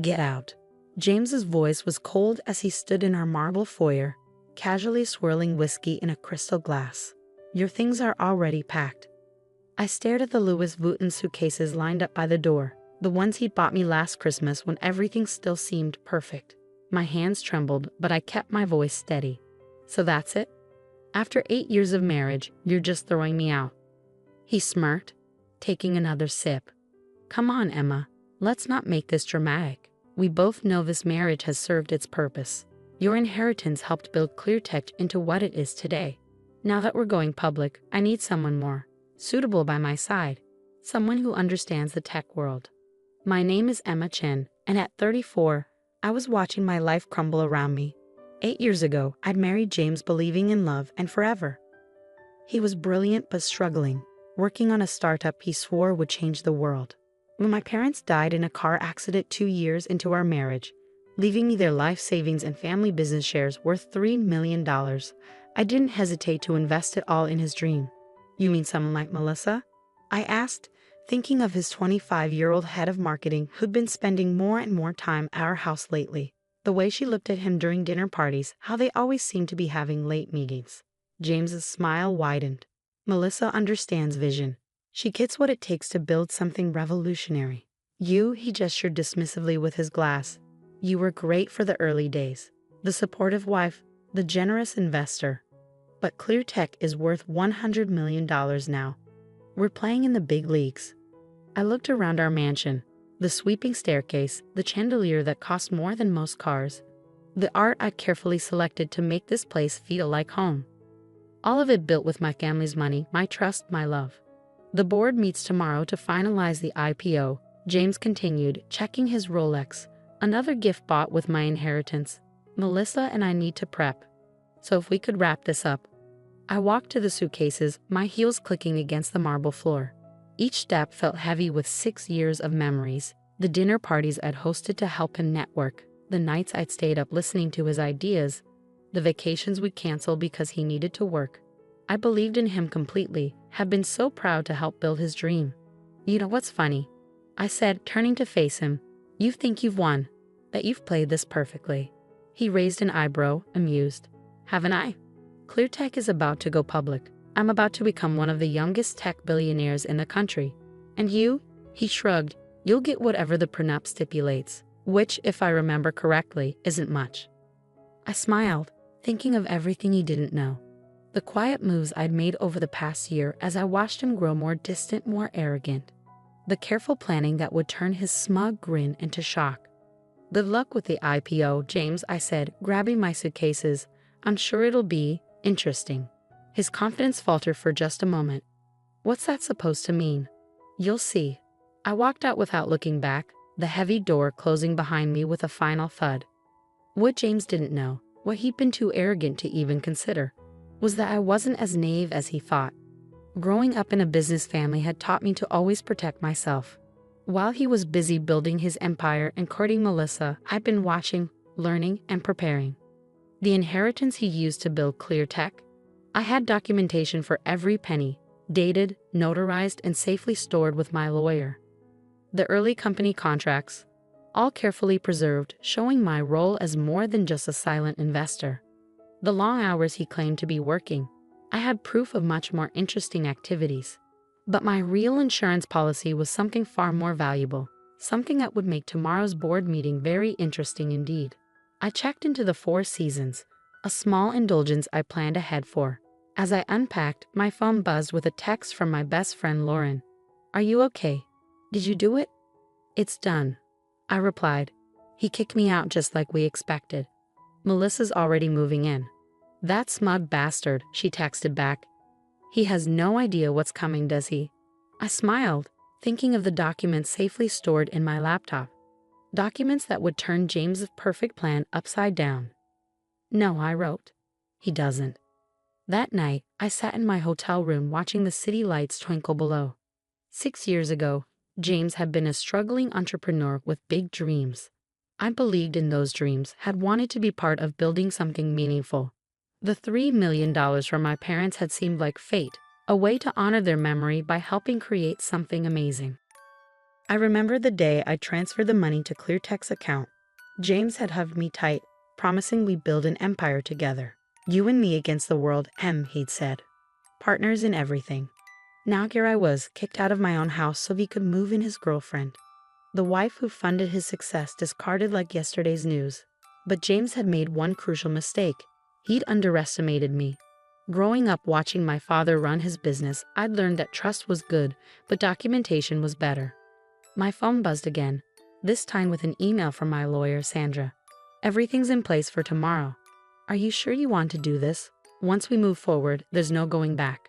Get out. James's voice was cold as he stood in our marble foyer, casually swirling whiskey in a crystal glass. Your things are already packed. I stared at the Louis Vuitton suitcases lined up by the door, the ones he'd bought me last Christmas when everything still seemed perfect. My hands trembled, but I kept my voice steady. So that's it? After 8 years of marriage, you're just throwing me out. He smirked, taking another sip. Come on, Emma. Let's not make this dramatic. We both know this marriage has served its purpose. Your inheritance helped build ClearTech into what it is today. Now that we're going public, I need someone more suitable by my side. Someone who understands the tech world. My name is Emma Chen, and at 34, I was watching my life crumble around me. 8 years ago, I'd married James believing in love and forever. He was brilliant but struggling, working on a startup he swore would change the world. When my parents died in a car accident 2 years into our marriage, leaving me their life savings and family business shares worth $3 million, I didn't hesitate to invest it all in his dream. You mean someone like Melissa? I asked, thinking of his 25-year-old head of marketing who'd been spending more and more time at our house lately. The way she looked at him during dinner parties, how they always seemed to be having late meetings. James's smile widened. Melissa understands vision. She gets what it takes to build something revolutionary. He gestured dismissively with his glass. You were great for the early days. The supportive wife, the generous investor. But ClearTech is worth $100 million now. We're playing in the big leagues. I looked around our mansion. The sweeping staircase, the chandelier that cost more than most cars. The art I carefully selected to make this place feel like home. All of it built with my family's money, my trust, my love. The board meets tomorrow to finalize the IPO, James continued, checking his Rolex. Another gift bought with my inheritance. Melissa and I need to prep. So if we could wrap this up. I walked to the suitcases, my heels clicking against the marble floor. Each step felt heavy with 6 years of memories. The dinner parties I'd hosted to help him network, the nights I'd stayed up listening to his ideas, the vacations we'd canceled because he needed to work. I believed in him completely, had been so proud to help build his dream. You know what's funny? I said, turning to face him. You think you've won, that you've played this perfectly. He raised an eyebrow, amused. Haven't I? ClearTech is about to go public. I'm about to become one of the youngest tech billionaires in the country. And you? He shrugged. You'll get whatever the prenup stipulates, which, if I remember correctly, isn't much. I smiled, thinking of everything he didn't know. The quiet moves I'd made over the past year as I watched him grow more distant, more arrogant. The careful planning that would turn his smug grin into shock. Good luck with the IPO, James, I said, grabbing my suitcases. I'm sure it'll be interesting. His confidence faltered for just a moment. What's that supposed to mean? You'll see. I walked out without looking back, the heavy door closing behind me with a final thud. What James didn't know, what he'd been too arrogant to even consider, was that I wasn't as naive as he thought. Growing up in a business family had taught me to always protect myself. While he was busy building his empire and courting Melissa, I'd been watching, learning, and preparing. The inheritance he used to build ClearTech, I had documentation for every penny, dated, notarized, and safely stored with my lawyer. The early company contracts, all carefully preserved, showing my role as more than just a silent investor. The long hours he claimed to be working, I had proof of much more interesting activities. But my real insurance policy was something far more valuable, something that would make tomorrow's board meeting very interesting indeed. I checked into the Four Seasons, a small indulgence I planned ahead for. As I unpacked, my phone buzzed with a text from my best friend Lauren. Are you okay? Did you do it? It's done, I replied. He kicked me out just like we expected. Melissa's already moving in. That smug bastard, she texted back. He has no idea what's coming, does he? I smiled, thinking of the documents safely stored in my laptop. Documents that would turn James's perfect plan upside down. No, I wrote. He doesn't. That night, I sat in my hotel room watching the city lights twinkle below. 6 years ago, James had been a struggling entrepreneur with big dreams. I believed in those dreams, had wanted to be part of building something meaningful. The $3 million from my parents had seemed like fate, a way to honor their memory by helping create something amazing. I remember the day I transferred the money to ClearTech's account. James had hugged me tight, promising we'd build an empire together. You and me against the world, he'd said. Partners in everything. Now here I was, kicked out of my own house so he could move in his girlfriend. The wife who funded his success discarded like yesterday's news. But James had made one crucial mistake. He'd underestimated me. Growing up watching my father run his business, I'd learned that trust was good, but documentation was better. My phone buzzed again, this time with an email from my lawyer, Sandra. Everything's in place for tomorrow. Are you sure you want to do this? Once we move forward, there's no going back.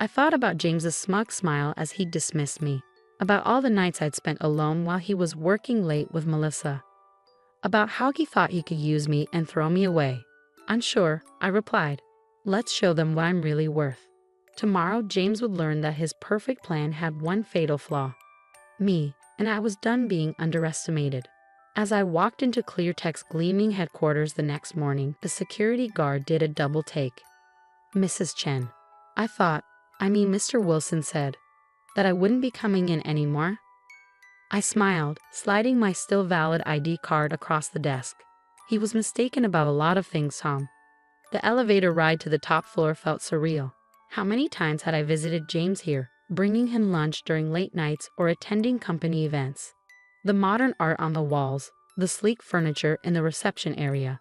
I thought about James's smug smile as he dismissed me, about all the nights I'd spent alone while he was working late with Melissa, about how he thought he could use me and throw me away. Unsure, I replied, let's show them what I'm really worth. Tomorrow, James would learn that his perfect plan had one fatal flaw. Me, and I was done being underestimated. As I walked into ClearTech's gleaming headquarters the next morning, the security guard did a double take. Mrs. Chen. Mr. Wilson said, that I wouldn't be coming in anymore. I smiled, sliding my still valid ID card across the desk. He was mistaken about a lot of things, Tom. The elevator ride to the top floor felt surreal. How many times had I visited James here, bringing him lunch during late nights or attending company events? The modern art on the walls, the sleek furniture in the reception area,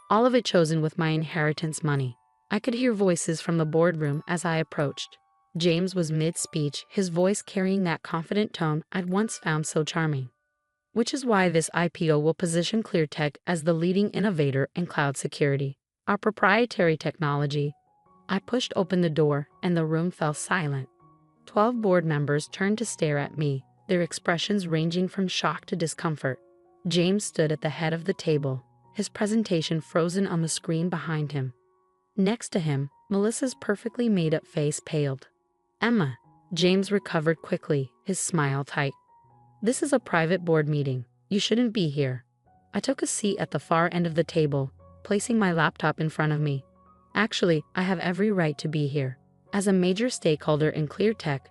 all of it chosen with my inheritance money. I could hear voices from the boardroom as I approached. James was mid-speech, his voice carrying that confident tone I'd once found so charming. Which is why this IPO will position ClearTech as the leading innovator in cloud security, our proprietary technology. I pushed open the door, and the room fell silent. 12 board members turned to stare at me, their expressions ranging from shock to discomfort. James stood at the head of the table, his presentation frozen on the screen behind him. Next to him, Melissa's perfectly made-up face paled. Emma. James recovered quickly, his smile tight. This is a private board meeting. You shouldn't be here. I took a seat at the far end of the table, placing my laptop in front of me. Actually, I have every right to be here. As a major stakeholder in ClearTech,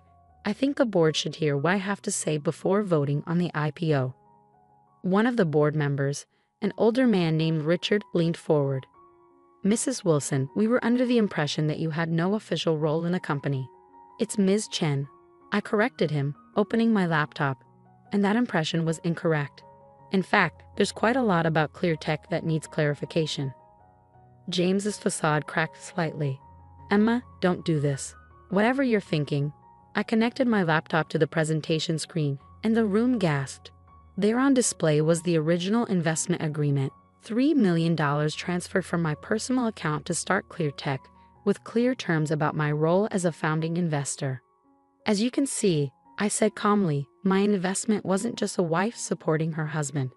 I think the board should hear what I have to say before voting on the IPO. One of the board members, an older man named Richard, leaned forward. Mrs. Wilson, we were under the impression that you had no official role in the company. It's Ms. Chen. I corrected him, opening my laptop, and that impression was incorrect. In fact, there's quite a lot about ClearTech that needs clarification. James's facade cracked slightly. Emma, don't do this. Whatever you're thinking. I connected my laptop to the presentation screen, and the room gasped. There on display was the original investment agreement, $3 million transferred from my personal account to start ClearTech, with clear terms about my role as a founding investor. As you can see, I said calmly, my investment wasn't just a wife supporting her husband.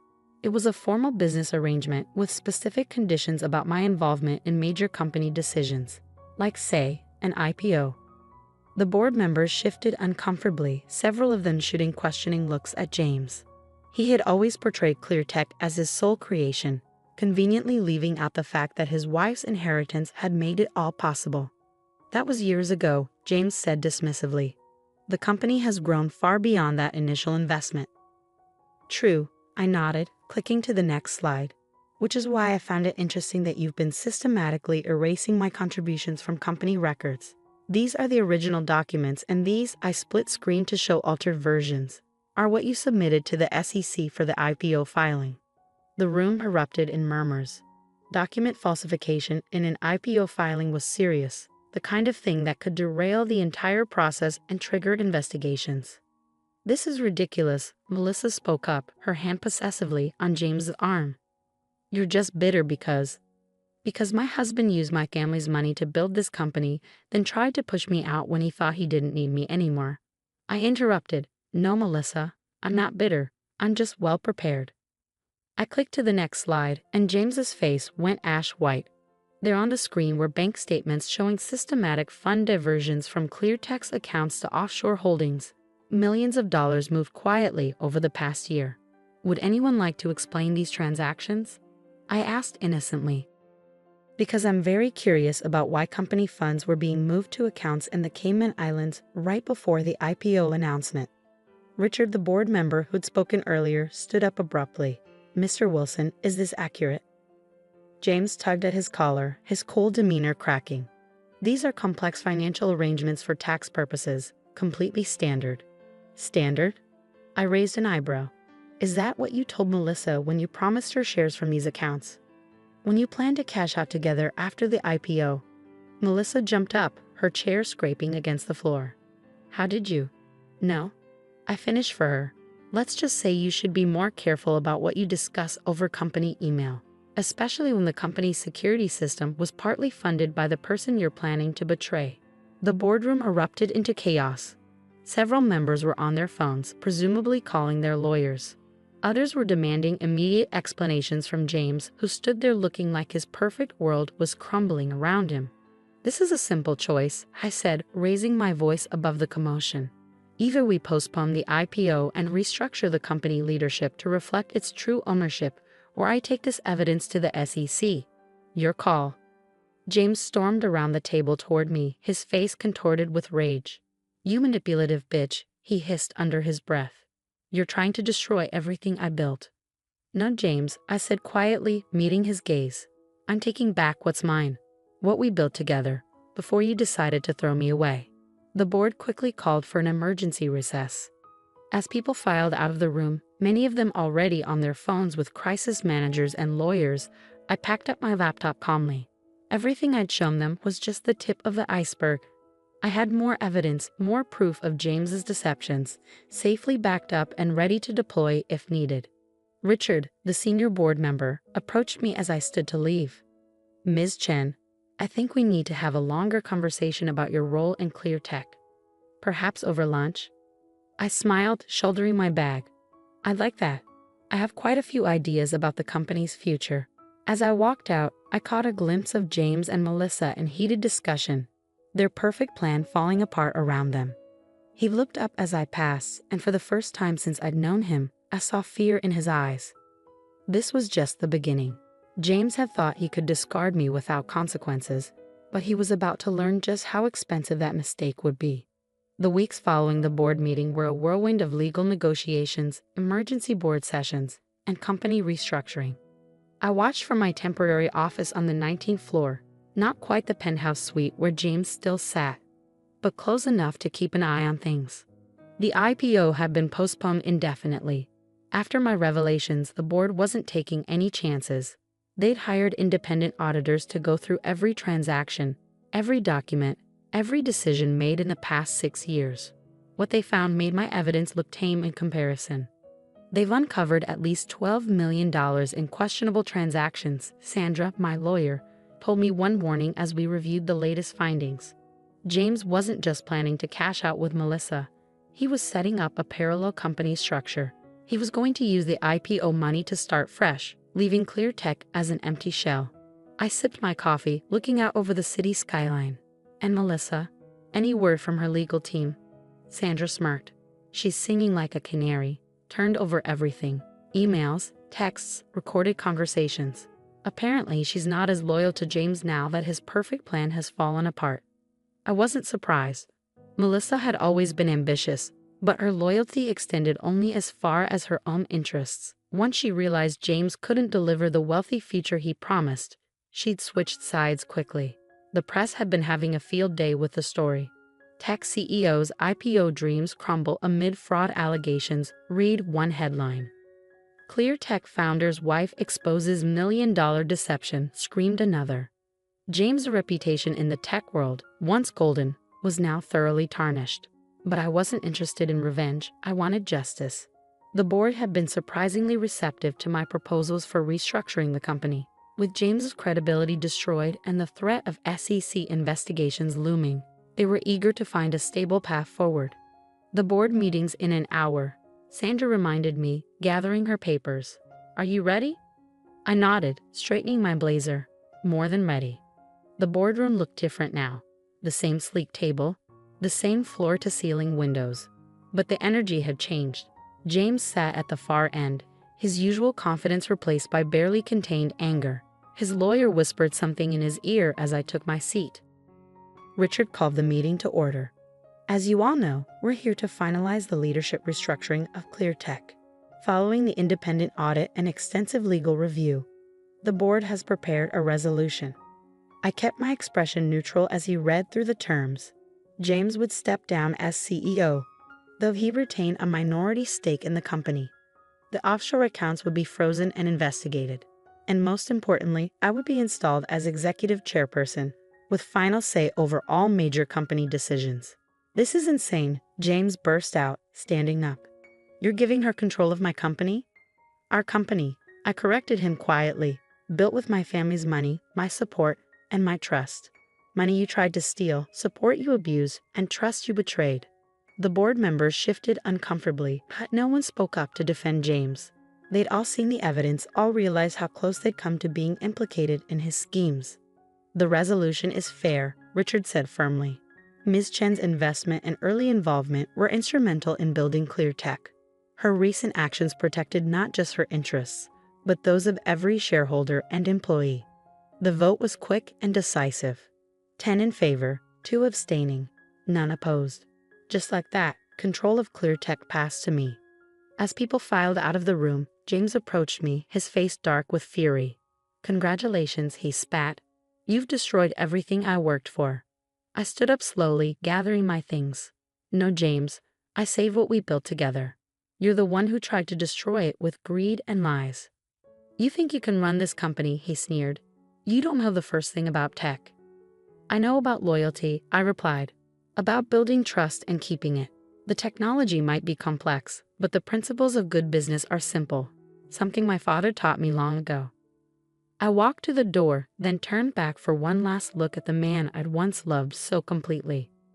It was a formal business arrangement with specific conditions about my involvement in major company decisions, like, say, an IPO. The board members shifted uncomfortably, several of them shooting questioning looks at James. He had always portrayed ClearTech as his sole creation, conveniently leaving out the fact that his wife's inheritance had made it all possible. That was years ago, James said dismissively. The company has grown far beyond that initial investment. True, I nodded, clicking to the next slide, which is why I found it interesting that you've been systematically erasing my contributions from company records. These are the original documents, and these, I split screen to show altered versions, are what you submitted to the SEC for the IPO filing. The room erupted in murmurs. Document falsification in an IPO filing was serious, the kind of thing that could derail the entire process and trigger investigations. This is ridiculous, Melissa spoke up, her hand possessively on James's arm. You're just bitter because my husband used my family's money to build this company, then tried to push me out when he thought he didn't need me anymore. I interrupted. No, Melissa, I'm not bitter. I'm just well prepared. I clicked to the next slide, and James's face went ash white. There on the screen were bank statements showing systematic fund diversions from ClearTech's accounts to offshore holdings. Millions of dollars moved quietly over the past year. Would anyone like to explain these transactions? I asked innocently. Because I'm very curious about why company funds were being moved to accounts in the Cayman Islands right before the IPO announcement. Richard, the board member who'd spoken earlier, stood up abruptly. "Mr. Wilson, is this accurate?" James tugged at his collar, his cold demeanor cracking. "These are complex financial arrangements for tax purposes, completely standard." "Standard?" I raised an eyebrow. "Is that what you told Melissa when you promised her shares from these accounts? When you planned to cash out together after the IPO?" Melissa jumped up, her chair scraping against the floor. "How did you know?" I finished for her. "Let's just say you should be more careful about what you discuss over company email, especially when the company's security system was partly funded by the person you're planning to betray." The boardroom erupted into chaos. Several members were on their phones, presumably calling their lawyers. Others were demanding immediate explanations from James, who stood there looking like his perfect world was crumbling around him. "This is a simple choice," I said, raising my voice above the commotion. "Either we postpone the IPO and restructure the company leadership to reflect its true ownership, or I take this evidence to the SEC. Your call." James stormed around the table toward me, his face contorted with rage. "You manipulative bitch," he hissed under his breath. "You're trying to destroy everything I built." "No, James," I said quietly, meeting his gaze. "I'm taking back what's mine, what we built together, before you decided to throw me away." The board quickly called for an emergency recess. As people filed out of the room, many of them already on their phones with crisis managers and lawyers, I packed up my laptop calmly. Everything I'd shown them was just the tip of the iceberg. I had more evidence, more proof of James's deceptions, safely backed up and ready to deploy if needed. Richard, the senior board member, approached me as I stood to leave. "Ms. Chen, I think we need to have a longer conversation about your role in Clear Tech. Perhaps over lunch?" I smiled, shouldering my bag. "I'd like that. I have quite a few ideas about the company's future." As I walked out, I caught a glimpse of James and Melissa in heated discussion, their perfect plan falling apart around them. He looked up as I passed, and for the first time since I'd known him, I saw fear in his eyes. This was just the beginning. James had thought he could discard me without consequences, but he was about to learn just how expensive that mistake would be. The weeks following the board meeting were a whirlwind of legal negotiations, emergency board sessions, and company restructuring. I watched from my temporary office on the 19th floor, not quite the penthouse suite where James still sat, but close enough to keep an eye on things. The IPO had been postponed indefinitely. After my revelations, the board wasn't taking any chances. They'd hired independent auditors to go through every transaction, every document, every decision made in the past 6 years. What they found made my evidence look tame in comparison. They've uncovered at least $12 million in questionable transactions, Sandra, my lawyer, told me one morning as we reviewed the latest findings. James wasn't just planning to cash out with Melissa. He was setting up a parallel company structure. He was going to use the IPO money to start fresh, leaving Clear Tech as an empty shell. I sipped my coffee, looking out over the city skyline. "And Melissa? Any word from her legal team?" Sandra smirked. "She's singing like a canary, turned over everything. Emails, texts, recorded conversations. Apparently she's not as loyal to James now that his perfect plan has fallen apart." I wasn't surprised. Melissa had always been ambitious, but her loyalty extended only as far as her own interests. Once she realized James couldn't deliver the wealthy future he promised, she'd switched sides quickly. The press had been having a field day with the story. "Tech CEO's IPO dreams crumble amid fraud allegations," read one headline. "Clear Tech founder's wife exposes million-dollar deception," screamed another. James' reputation in the tech world, once golden, was now thoroughly tarnished. But I wasn't interested in revenge, I wanted justice. The board had been surprisingly receptive to my proposals for restructuring the company. With James's credibility destroyed and the threat of SEC investigations looming, they were eager to find a stable path forward. "The board meeting's in an hour," Sandra reminded me, gathering her papers. "Are you ready?" I nodded, straightening my blazer. More than ready. The boardroom looked different now. The same sleek table, the same floor-to-ceiling windows. But the energy had changed. James sat at the far end, his usual confidence replaced by barely contained anger. His lawyer whispered something in his ear as I took my seat. Richard called the meeting to order. As you all know, we're here to finalize the leadership restructuring of ClearTech. Following the independent audit and extensive legal review, the board has prepared a resolution. I kept my expression neutral as he read through the terms. James would step down as CEO, though he retained a minority stake in the company. The offshore accounts would be frozen and investigated. And most importantly, I would be installed as executive chairperson, with final say over all major company decisions. This is insane, James burst out, standing up. You're giving her control of my company? Our company, I corrected him quietly, built with my family's money, my support, and my trust. Money you tried to steal, support you abused, and trust you betrayed. The board members shifted uncomfortably, but no one spoke up to defend James. They'd all seen the evidence, all realized how close they'd come to being implicated in his schemes. The resolution is fair, Richard said firmly. Ms. Chen's investment and early involvement were instrumental in building ClearTech. Her recent actions protected not just her interests, but those of every shareholder and employee. The vote was quick and decisive. 10 in favor, 2 abstaining, none opposed. Just like that, control of ClearTech passed to me. As people filed out of the room, James approached me, his face dark with fury. Congratulations, he spat. You've destroyed everything I worked for. I stood up slowly, gathering my things. No, James, I saved what we built together. You're the one who tried to destroy it with greed and lies. You think you can run this company, he sneered. You don't know the first thing about tech. I know about loyalty, I replied. About building trust and keeping it. The technology might be complex, but the principles of good business are simple. Something my father taught me long ago. I walked to the door, then turned back for one last look at the man I'd once loved so completely.